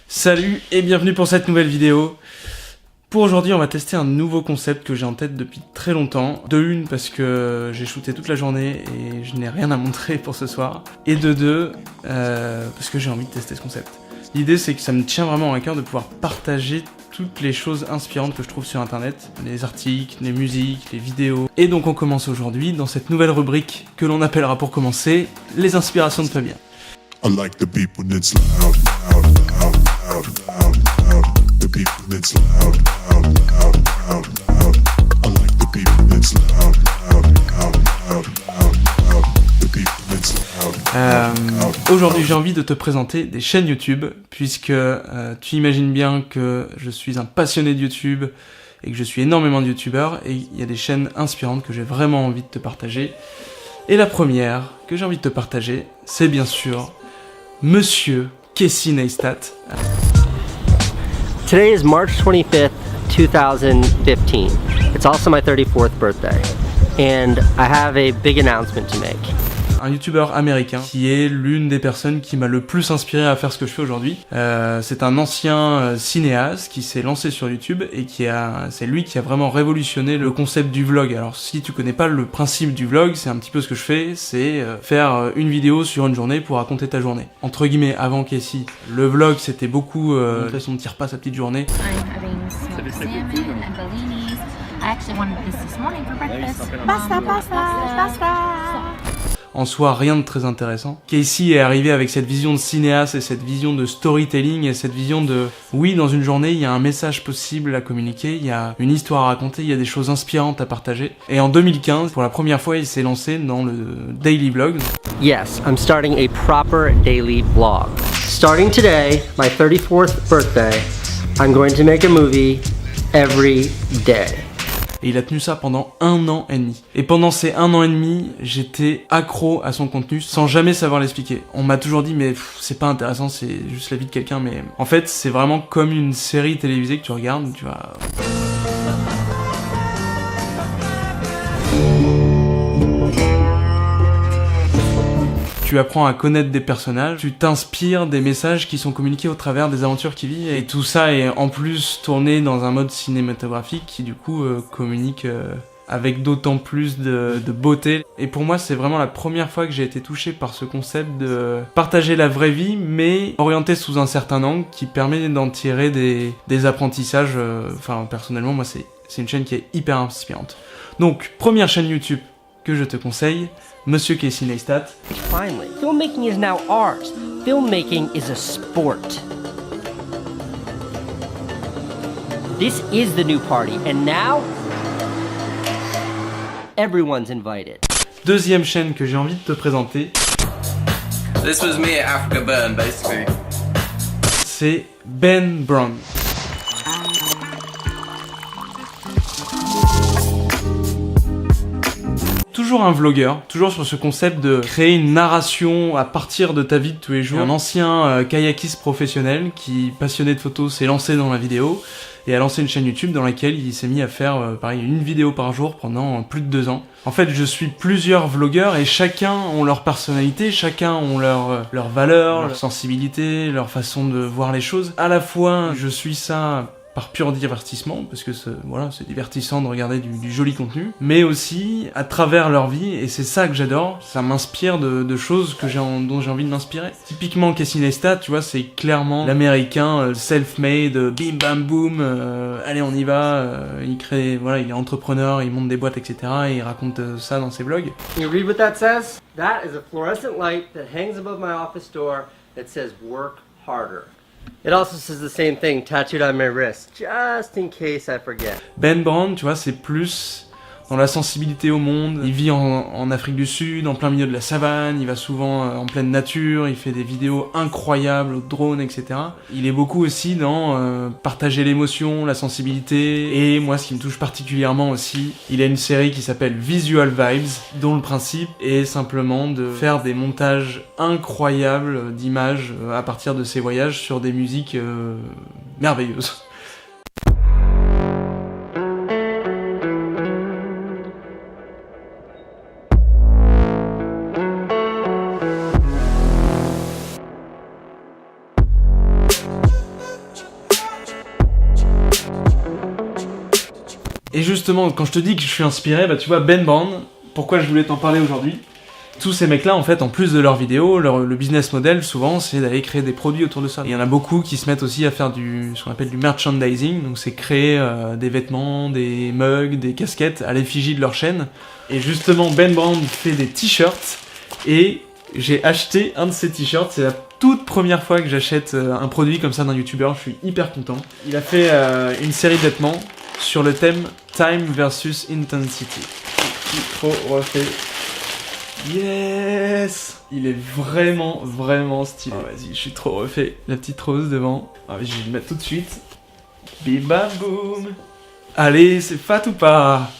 Salut et bienvenue pour cette nouvelle vidéo. Pour aujourd'hui, on va tester un nouveau concept que j'ai en tête depuis très longtemps. De une, parce que j'ai shooté toute la journée et je n'ai rien à montrer pour ce soir. Et de deux, parce que j'ai envie de tester ce concept. L'idée, c'est que ça me tient vraiment à cœur de pouvoir partager toutes les choses inspirantes que je trouve sur internet, les articles, les musiques, les vidéos. Et donc on commence aujourd'hui dans cette nouvelle rubrique que l'on appellera pour commencer les inspirations de Fabien. I like the beat when it's loud, loud, loud, loud, loud, loud. The beat when it's loud, loud, loud, loud, loud. I like the beat when it's loud, loud, loud, loud, loud, loud. The beat when it's loud. Aujourd'hui, j'ai envie de te présenter des chaînes YouTube, puisque tu imagines bien que je suis un passionné de YouTube et que je suis énormément de YouTubeurs, et il y a des chaînes inspirantes que j'ai vraiment envie de te partager. Et la première que j'ai envie de te partager, c'est bien sûr Monsieur Casey Neistat. Today is March 25th, 2015. It's also my 34th birthday, and I have a big announcement to make. Un youtubeur américain qui est l'une des personnes qui m'a le plus inspiré à faire ce que je fais aujourd'hui. C'est un ancien cinéaste qui s'est lancé sur YouTube et c'est lui qui a vraiment révolutionné le concept du vlog. Alors si tu connais pas le principe du vlog, c'est un petit peu ce que je fais, c'est faire une vidéo sur une journée pour raconter ta journée. Entre guillemets, avant Casey, le vlog c'était beaucoup montrer son petit repas, sa petite journée. En soi, rien de très intéressant. Casey est arrivé avec cette vision de cinéaste et cette vision de storytelling et cette vision de oui, dans une journée, il y a un message possible à communiquer, il y a une histoire à raconter, il y a des choses inspirantes à partager. Et en 2015, pour la première fois, il s'est lancé dans le daily vlog. Yes, I'm starting a proper daily vlog. Starting today, my 34th birthday, I'm going to make a movie every day. Et il a tenu ça pendant 1 an et demi. Et pendant ces 1 an et demi, j'étais accro à son contenu sans jamais savoir l'expliquer. On m'a toujours dit mais c'est pas intéressant, c'est juste la vie de quelqu'un, mais en fait c'est vraiment comme une série télévisée que tu regardes, tu vas... Tu apprends à connaître des personnages, tu t'inspires des messages qui sont communiqués au travers des aventures qu'il vit, et tout ça est en plus tourné dans un mode cinématographique qui du coup communique avec d'autant plus de beauté. Et pour moi c'est vraiment la première fois que j'ai été touché par ce concept de partager la vraie vie, mais orienté sous un certain angle qui permet d'en tirer des apprentissages. Enfin personnellement moi c'est une chaîne qui est hyper inspirante. Donc première chaîne YouTube que je te conseille, Monsieur Casey Neistat. Finally, filmmaking is now ours. Filmmaking is a sport. This is the new party, and now everyone's invited. Deuxième chaîne que j'ai envie de te présenter. This was me at Africa Burn, basically. C'est Ben Brown. Toujours un vlogueur, toujours sur ce concept de créer une narration à partir de ta vie de tous les jours. Un ancien kayakiste professionnel qui, passionné de photos, s'est lancé dans la vidéo et a lancé une chaîne YouTube dans laquelle il s'est mis à faire pareil, une vidéo par jour pendant plus de 2 ans. En fait, je suis plusieurs vlogueurs et chacun ont leur personnalité, chacun ont leur valeur, leur sensibilité, leur façon de voir les choses. À la fois, je suis ça par pur divertissement, parce que voilà, c'est divertissant de regarder du joli contenu, mais aussi à travers leur vie, et c'est ça que j'adore, ça m'inspire de choses dont j'ai envie de m'inspirer. Typiquement Casey Neistat, tu vois, c'est clairement l'américain self-made, bim bam boom, allez on y va, il crée, voilà, il est entrepreneur, il monte des boîtes, etc., et il raconte ça dans ses vlogs. You read what that says? That is a fluorescent light that hangs above my office door that says work harder. It also says the same thing tattooed on my wrist, just in case I forget. Ben Brown, tu vois, c'est plus dans la sensibilité au monde. Il vit en Afrique du Sud, en plein milieu de la savane, il va souvent en pleine nature, il fait des vidéos incroyables au drone, etc. Il est beaucoup aussi dans partager l'émotion, la sensibilité, et moi ce qui me touche particulièrement aussi, il a une série qui s'appelle Visual Vibes, dont le principe est simplement de faire des montages incroyables d'images à partir de ses voyages sur des musiques merveilleuses. Et justement, quand je te dis que je suis inspiré, bah tu vois, Ben Brand, pourquoi je voulais t'en parler aujourd'hui? Tous ces mecs-là, en fait, en plus de leurs vidéos, le business model, souvent, c'est d'aller créer des produits autour de ça. Et il y en a beaucoup qui se mettent aussi à faire ce qu'on appelle du merchandising, donc c'est créer des vêtements, des mugs, des casquettes à l'effigie de leur chaîne. Et justement, Ben Brand fait des t-shirts, et j'ai acheté un de ces t-shirts, c'est la toute première fois que j'achète un produit comme ça d'un youtubeur, je suis hyper content. Il a fait une série de vêtements sur le thème Time versus Intensity. Trop refait. Yes! Il est vraiment, vraiment stylé. Oh, vas-y, je suis trop refait. La petite rose devant. Ah, je vais le mettre tout de suite. Bim bam boum! Allez, c'est fat ou pas?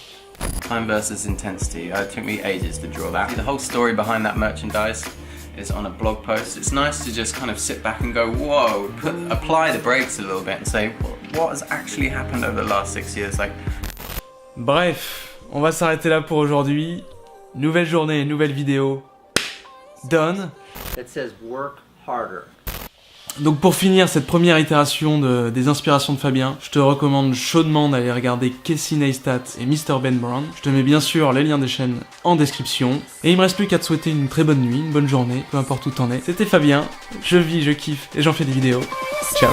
Time versus intensity. It took me ages to draw that. The whole story behind that merchandise is on a blog post. It's nice to just kind of sit back and go, whoa, apply the brakes a little bit and say, what has actually happened over the last 6 years? Like... Bref, on va s'arrêter là pour aujourd'hui. Nouvelle journée, nouvelle vidéo. Done. It says work harder. Donc pour finir cette première itération des inspirations de Fabien, je te recommande chaudement d'aller regarder Casey Neistat et Mr. Ben Brand. Je te mets bien sûr les liens des chaînes en description. Et il me reste plus qu'à te souhaiter une très bonne nuit, une bonne journée, peu importe où t'en es. C'était Fabien, je vis, je kiffe et j'en fais des vidéos. Ciao.